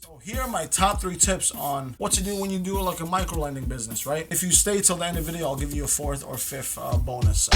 So here are my top 3 tips on what to do when you do like a micro lending business, right? If you stay till the end of the video, I'll give you a 4th or 5th bonus.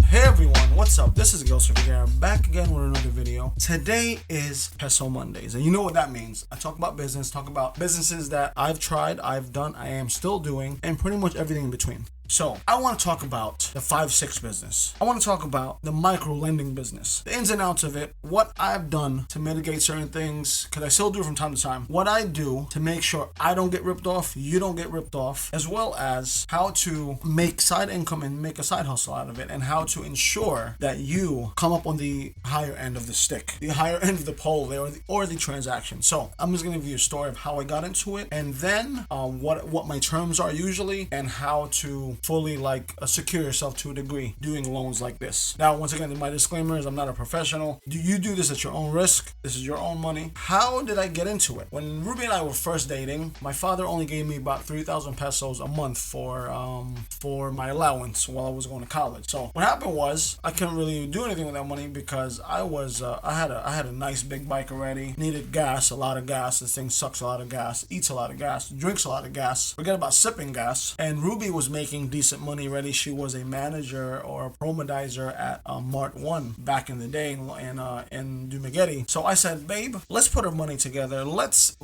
Hey everyone, what's up? This is Gilster here, back again with another video. Today is Peso Mondays, and you know what that means. I talk about business, talk about businesses that I've tried, I've done, I am still doing, and pretty much everything in between. So, I want to talk about the 5-6 business. I want to talk about the micro lending business, the ins and outs of it, what I've done to mitigate certain things, because I still do from time to time, what I do to make sure I don't get ripped off, you don't get ripped off, as well as how to make side income and make a side hustle out of it, and how to ensure that you come up on the higher end of the stick, the higher end of the pole there, or the transaction. So, I'm just going to give you a story of how I got into it, and then what my terms are usually, and how to fully secure yourself to a degree doing loans like this. Now, once again, my disclaimer is I'm not a professional. You do this at your own risk. This is your own money. How did I get into it? When Ruby and I were first dating, my father only gave me about 3,000 pesos a month for my allowance while I was going to college. So what happened was I couldn't really do anything with that money because I had a nice big bike already. Needed gas, a lot of gas. This thing sucks a lot of gas, eats a lot of gas, drinks a lot of gas. Forget about sipping gas. And Ruby was making decent money already. She was a manager or a promodizer at Mart 1 back in the day in Dumaguete. So I said, babe, let's put our money together. Let's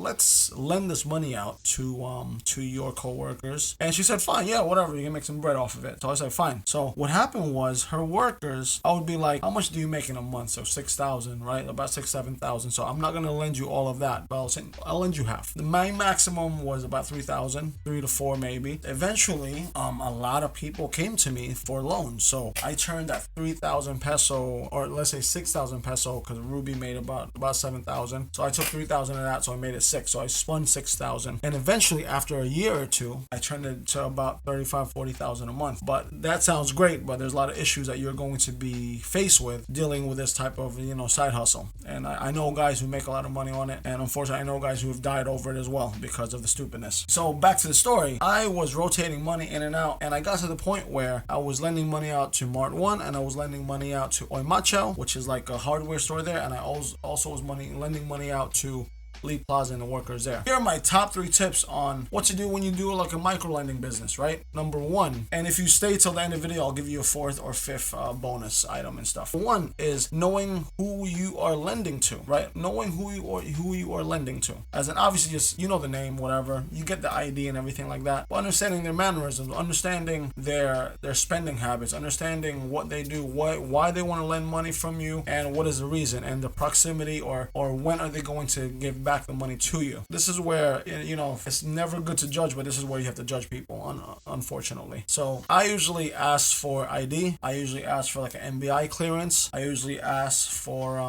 lend this money out to your coworkers. And she said, fine, yeah, whatever, you can make some bread off of it. So I said, fine. So what happened was her workers, I would be like, how much do you make in a month? So 6,000, right? About 7,000. So I'm not gonna lend you all of that, but I'll lend you half. My maximum was about 3,000, 3 to 4 maybe. Eventually, a lot of people came to me for loans. So I turned that 3,000 peso, or let's say 6,000 peso, because Ruby made about 7,000. So I took 3,000 of that, so I made it 6. So I spun 6,000. And eventually, after a year or two, I turned it to about 35, 40,000 a month. But that sounds great, but there's a lot of issues that you're going to be faced with dealing with this type of, side hustle. And I know guys who make a lot of money on it. And unfortunately, I know guys who have died over it as well because of the stupidness. So back to the story. I was rotating money in and out, and I got to the point where I was lending money out to Mart 1, and I was lending money out to Oimacho, which is like a hardware store there, and I also was lending money out to Lee Plaza and the workers there. Here are my top 3 tips on what to do when you do like a micro lending business, right? Number 1, and if you stay till the end of the video, I'll give you a 4th or 5th bonus item and stuff. 1 is knowing who you are lending to, right? Knowing who you are lending to. As in, obviously, just the name, whatever. You get the ID and everything like that. But understanding their mannerisms, understanding their spending habits, understanding what they do, why they want to lend money from you, and what is the reason, and the proximity, or when are they going to give back the money to you. This is where, it's never good to judge, but this is where you have to judge people, unfortunately. So I usually ask for ID. I usually ask for like an MBI clearance. I usually ask for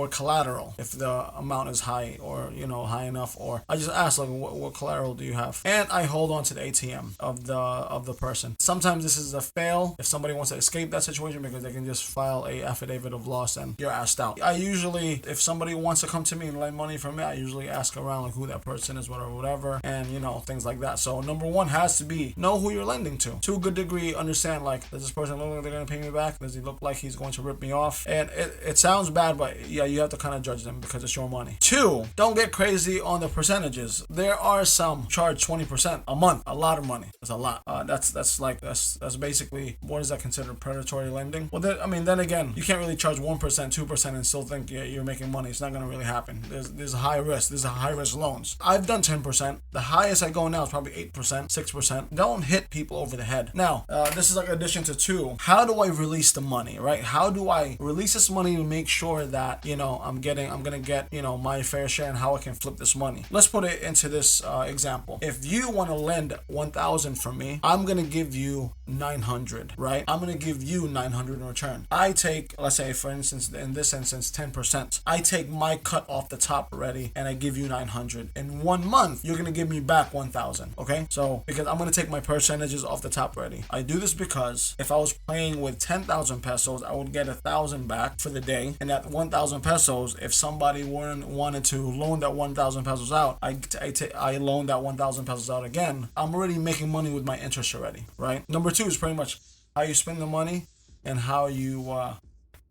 collateral if the amount is high, or high enough, or I just ask like what collateral do you have, and I hold on to the ATM of the person. Sometimes this is a fail if somebody wants to escape that situation, because they can just file a affidavit of loss and you're asked out. I usually, if somebody wants to come to me and lend money from me, I usually ask around like who that person is, whatever, and things like that. So number 1 has to be know who you're lending to a good degree. Understand, like, does this person look like they're gonna pay me back? Does he look like he's going to rip me off? And it sounds bad, but yeah, you have to kind of judge them because it's your money. 2, don't get crazy on the percentages. There are some charge 20% a month. A lot of money. That's a lot. That's basically, what is that considered, predatory lending? Well, then again, you can't really charge 1%, 2% and still think you're making money. It's not gonna really happen. There's a high risk. This is a high risk loans. I've done 10%. The highest I go now is probably 8%, 6%. Don't hit people over the head. Now, this is like addition to 2. How do I release the money, right? How do I release this money to make sure that, I'm gonna get, my fair share, and how I can flip this money? Let's put it into this example. If you want to lend 1,000 from me, I'm gonna give you 900, right? I'm gonna give you 900 in return. I take, let's say, for instance, in this instance, 10%. I take my cut off the top already, and I give you 900. In 1 month, you're gonna give me back 1,000. Okay, so because I'm gonna take my percentages off the top already. I do this because if I was playing with 10,000 pesos, I would get 1,000 back for the day, and that 1,000 pesos, if somebody wanted to loan that 1,000 pesos out, I loan that 1,000 pesos out again. I'm already making money with my interest already, right? Number 2 is pretty much how you spend the money, and how you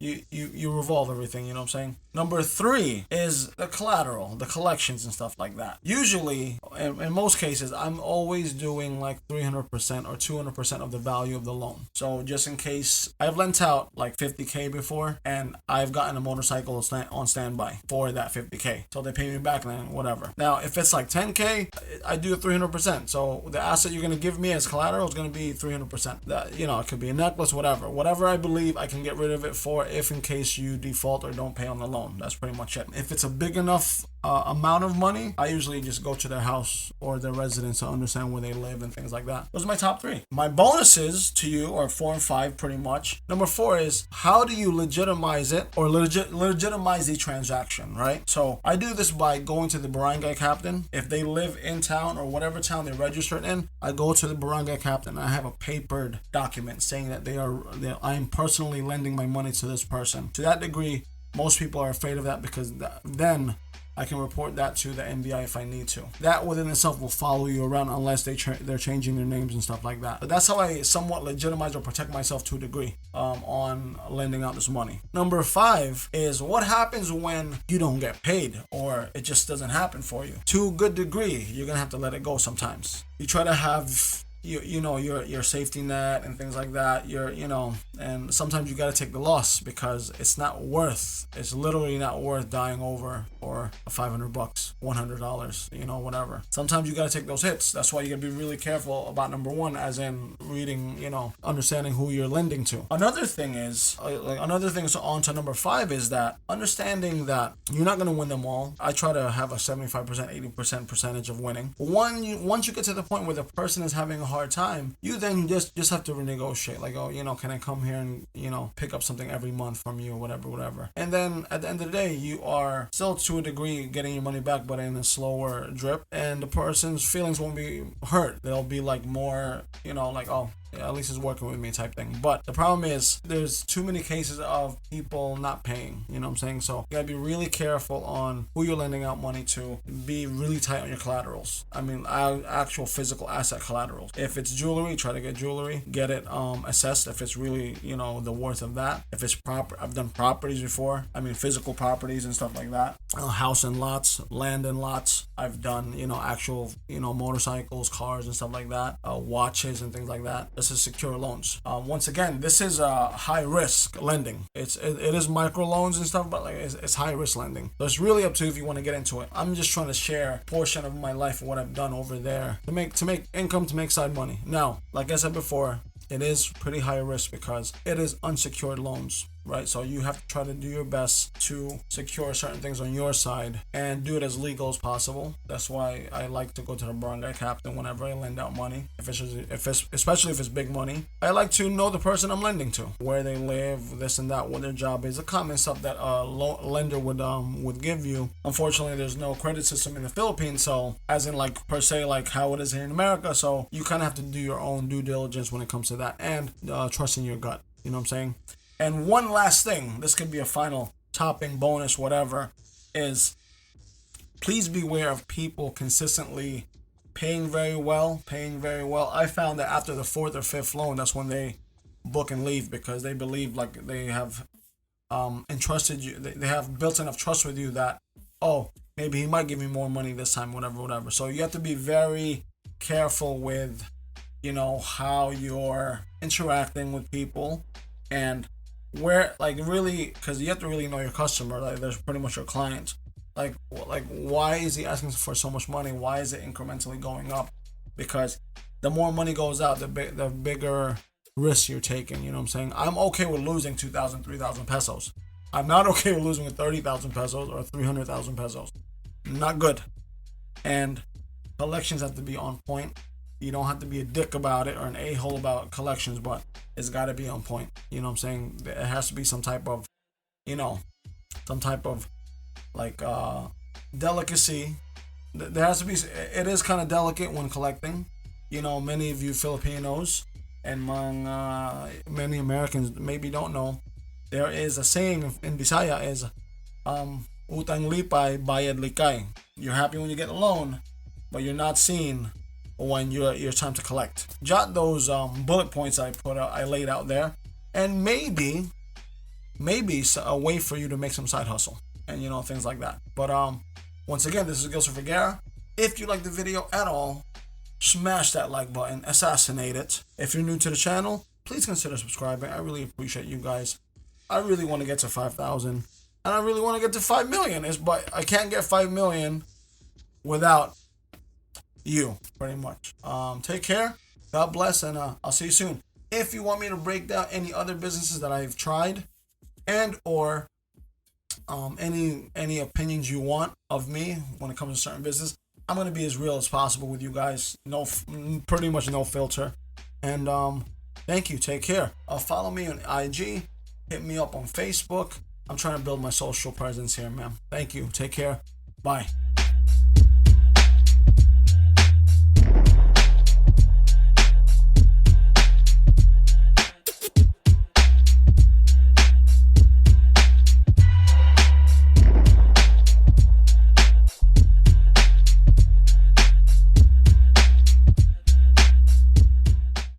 revolve everything, you know what I'm saying? Number 3 is the collateral, the collections and stuff like that. Usually, in most cases, I'm always doing like 300% or 200% of the value of the loan. So just in case, I've lent out like 50K before, and I've gotten a motorcycle on standby for that 50K. So they pay me back then, whatever. Now, if it's like 10K, I do 300%. So the asset you're going to give me as collateral is going to be 300%. That, you know, it could be a necklace, whatever I believe I can get rid of it for, if in case you default or don't pay on the loan. That's pretty much it. If it's a big enough amount of money, I usually just go to their house or their residence to understand where they live and things like that. Those are my top 3. My bonuses to you are 4 and 5 pretty much. Number 4 is, how do you legitimize it or legitimize the transaction, right? So I do this by going to the barangay captain. If they live in town or whatever town they're registered in, I go to the barangay captain. I have a papered document saying that I am personally lending my money to this person. To that degree, most people are afraid of that, because then I can report that to the NBI if I need to. That within itself will follow you around unless they're changing their names and stuff like that. But that's how I somewhat legitimize or protect myself to a degree on lending out this money. Number 5 is, what happens when you don't get paid or it just doesn't happen for you? To a good degree, you're gonna have to let it go sometimes. You try to have your safety net and things like that, and sometimes you got to take the loss, because it's literally not worth dying over for $500, $100, whatever. Sometimes you got to take those hits. That's why you got to be really careful about number 1, as in reading, understanding who you're lending to. Another thing is on to number 5 is that understanding that you're not going to win them all. I try to have a 75%, 80% percentage of winning. Once you get to the point where the person is having a hard time, you then just have to renegotiate, like, can I come here and pick up something every month from you or whatever. And then at the end of the day, you are still to a degree getting your money back, but in a slower drip, and the person's feelings won't be hurt. They'll be like more, like, oh, yeah, at least it's working with me type thing. But the problem is, there's too many cases of people not paying, you know what I'm saying? So you gotta be really careful on who you're lending out money to. Be really tight on your collaterals. I mean, actual physical asset collaterals. If it's jewelry, try to get jewelry. Get it assessed if it's really, the worth of that. If it's proper, I've done properties before. I mean, physical properties and stuff like that. House and lots, land and lots. I've done, actual, motorcycles, cars and stuff like that. Watches and things like that. This is secure loans. Once again, this is high risk lending. It is micro loans and stuff, but it's high risk lending. So it's really up to you if you want to get into it. I'm just trying to share a portion of my life and what I've done over there to make income, to make side money. Now, like I said before, it is pretty high risk because it is unsecured loans, right? So you have to try to do your best to secure certain things on your side and do it as legal as possible. That's why I like to go to the barangay captain whenever I lend out money. Especially if it's big money, I like to know the person I'm lending to, where they live, this and that, what their job is, the common stuff that a lender would give you. Unfortunately, there's no credit system in the Philippines, so as in per se how it is here in America. So you kind of have to do your own due diligence when it comes to that, and trust in your gut. You know what I'm saying? And one last thing, this could be a final topping, bonus, whatever, is please beware of people consistently paying very well. I found that after the 4th or 5th loan, that's when they book and leave, because they believe they have entrusted you. They have built enough trust with you that, maybe he might give me more money this time, whatever. So you have to be very careful with, how you're interacting with people, and where, really, because you have to really know your customer. There's pretty much your client. Why is he asking for so much money? Why is it incrementally going up? Because the more money goes out, the bigger risk you're taking. You know what I'm saying? I'm okay with losing 2,000, 3,000 pesos. I'm not okay with losing 30,000 pesos or 300,000 pesos. Not good. And collections have to be on point. You don't have to be a dick about it or an a-hole about collections, but it's got to be on point. You know what I'm saying? It has to be some type of delicacy. There has to be. It is kind of delicate when collecting. Many of you Filipinos and many Americans maybe don't know. There is a saying in Bisaya is, utang lipay, bayad likay. You're happy when you get a loan, but you're not seen when your time to collect. Jot those bullet points I laid out there, and maybe a way for you to make some side hustle and things like that. But once again, this is Gilson Vergara. If you like the video at all, smash that like button, assassinate it. If you're new to the channel, please consider subscribing. I really appreciate you guys. I really want to get to 5,000, and I really want to get to 5 million. But I can't get 5 million without you, pretty much. Take care. God bless, and I'll see you soon. If you want me to break down any other businesses that I've tried, and or any opinions you want of me when it comes to certain business, I'm gonna be as real as possible with you guys. Pretty much no filter. And thank you. Take care. Follow me on IG. Hit me up on Facebook. I'm trying to build my social presence here, man. Thank you. Take care. Bye.